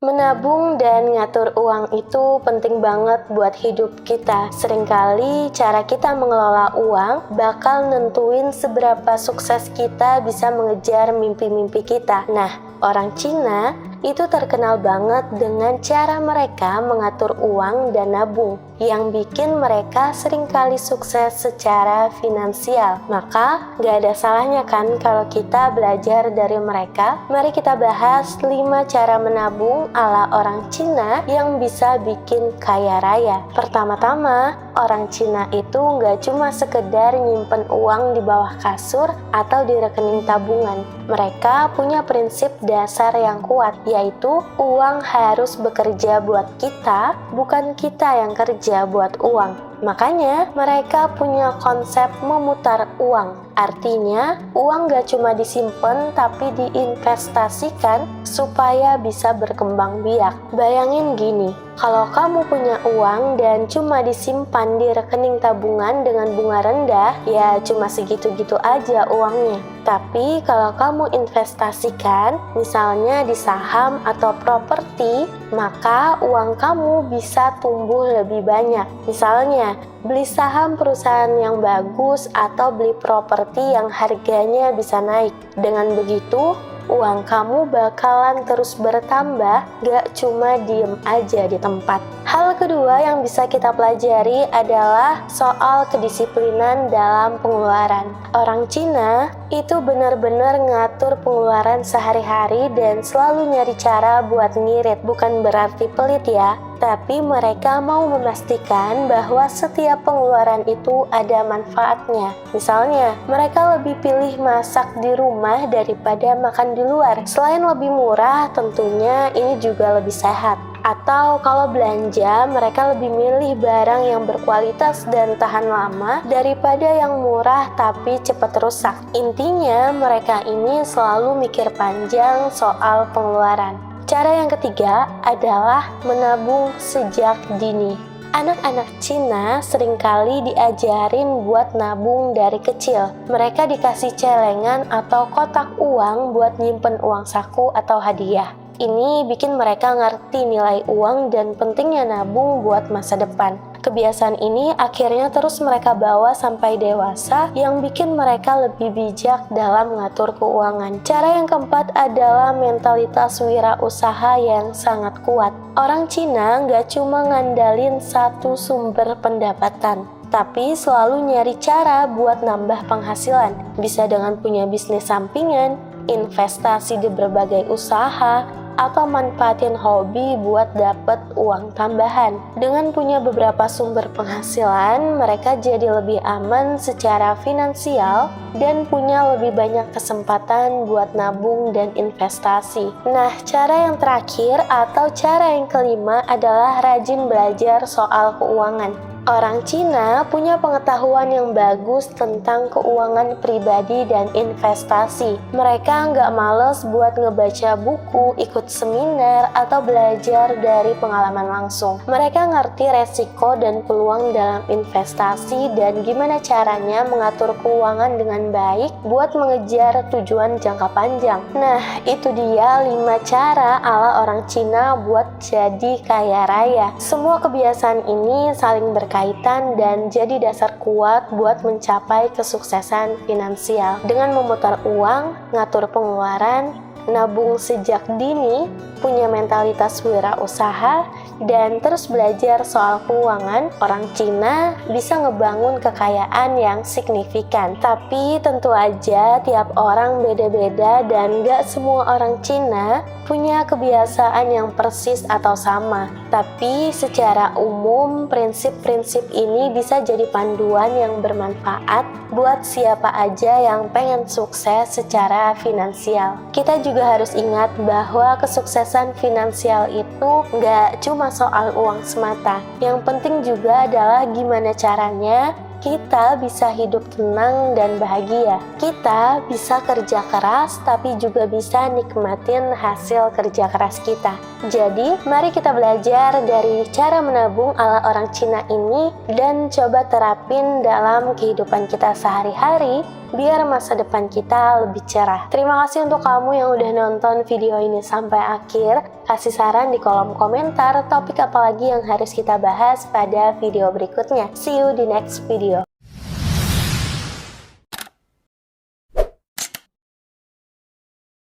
Menabung dan ngatur uang itu penting banget buat hidup kita. Seringkali cara kita mengelola uang bakal nentuin seberapa sukses kita bisa mengejar mimpi-mimpi kita. Nah, orang Cina itu terkenal banget dengan cara mereka mengatur uang dan nabung yang bikin mereka seringkali sukses secara finansial. Maka, gak ada salahnya kan kalau kita belajar dari mereka. Mari kita bahas 5 cara menabung ala orang Cina yang bisa bikin kaya raya. Pertama-tama, orang Cina itu gak cuma sekedar nyimpen uang di bawah kasur atau di rekening tabungan. Mereka punya prinsip dasar yang kuat, yaitu uang harus bekerja buat kita, bukan kita yang kerja buat uang. Makanya mereka punya konsep memutar uang. Artinya, uang gak cuma disimpan tapi diinvestasikan supaya bisa berkembang biak. Bayangin gini, kalau kamu punya uang dan cuma disimpan di rekening tabungan dengan bunga rendah, ya cuma segitu-gitu aja uangnya. Tapi kalau kamu investasikan, misalnya di saham atau properti, maka uang kamu bisa tumbuh lebih banyak. Misalnya, beli saham perusahaan yang bagus atau beli properti yang harganya bisa naik. Dengan begitu, uang kamu bakalan terus bertambah, gak cuma diem aja di tempat. Hal kedua yang bisa kita pelajari adalah soal kedisiplinan dalam pengeluaran. Orang Cina itu benar-benar ngatur pengeluaran sehari-hari dan selalu nyari cara buat ngirit. Bukan berarti pelit ya, tapi mereka mau memastikan bahwa setiap pengeluaran itu ada manfaatnya. Misalnya, mereka lebih pilih masak di rumah daripada makan di luar. Selain lebih murah, tentunya ini juga lebih sehat. Atau kalau belanja, mereka lebih milih barang yang berkualitas dan tahan lama daripada yang murah tapi cepat rusak. Intinya, mereka ini selalu mikir panjang soal pengeluaran. Cara yang ketiga adalah menabung sejak dini. Anak-anak Cina seringkali diajarin buat nabung dari kecil. Mereka dikasih celengan atau kotak uang buat nyimpen uang saku atau hadiah. Ini bikin mereka ngerti nilai uang dan pentingnya nabung buat masa depan. Kebiasaan ini akhirnya terus mereka bawa sampai dewasa, yang bikin mereka lebih bijak dalam mengatur keuangan. Cara yang keempat adalah mentalitas wirausaha yang sangat kuat. Orang Cina nggak cuma ngandalin satu sumber pendapatan, tapi selalu nyari cara buat nambah penghasilan. Bisa dengan punya bisnis sampingan, investasi di berbagai usaha, atau manfaatin hobi buat dapet uang tambahan. Dengan punya beberapa sumber penghasilan, mereka jadi lebih aman secara finansial dan punya lebih banyak kesempatan buat nabung dan investasi. Nah, cara yang terakhir atau cara yang kelima adalah rajin belajar soal keuangan. Orang Cina punya pengetahuan yang bagus tentang keuangan pribadi dan investasi. Mereka nggak males buat ngebaca buku, ikut seminar, atau belajar dari pengalaman langsung. Mereka ngerti resiko dan peluang dalam investasi dan gimana caranya mengatur keuangan dengan baik buat mengejar tujuan jangka panjang. Nah, itu dia 5 cara ala orang Cina buat jadi kaya raya. Semua kebiasaan ini saling berkaitan dan jadi dasar kuat buat mencapai kesuksesan finansial. Dengan memutar uang, ngatur pengeluaran, nabung sejak dini, punya mentalitas wirausaha, dan terus belajar soal keuangan, orang Cina bisa ngebangun kekayaan yang signifikan. Tapi tentu aja tiap orang beda-beda dan gak semua orang Cina punya kebiasaan yang persis atau sama. Tapi secara umum, prinsip-prinsip ini bisa jadi panduan yang bermanfaat buat siapa aja yang pengen sukses secara finansial. Kita juga harus ingat bahwa kesuksesan finansial itu nggak cuma soal uang semata. Yang penting juga adalah gimana caranya kita bisa hidup tenang dan bahagia. Kita bisa kerja keras, tapi juga bisa nikmatin hasil kerja keras kita. Jadi, mari kita belajar dari cara menabung ala orang Cina ini dan coba terapin dalam kehidupan kita sehari-hari biar masa depan kita lebih cerah. Terima kasih untuk kamu yang udah nonton video ini sampai akhir. Kasih saran di kolom komentar topik apa lagi yang harus kita bahas pada video berikutnya. See you di next video.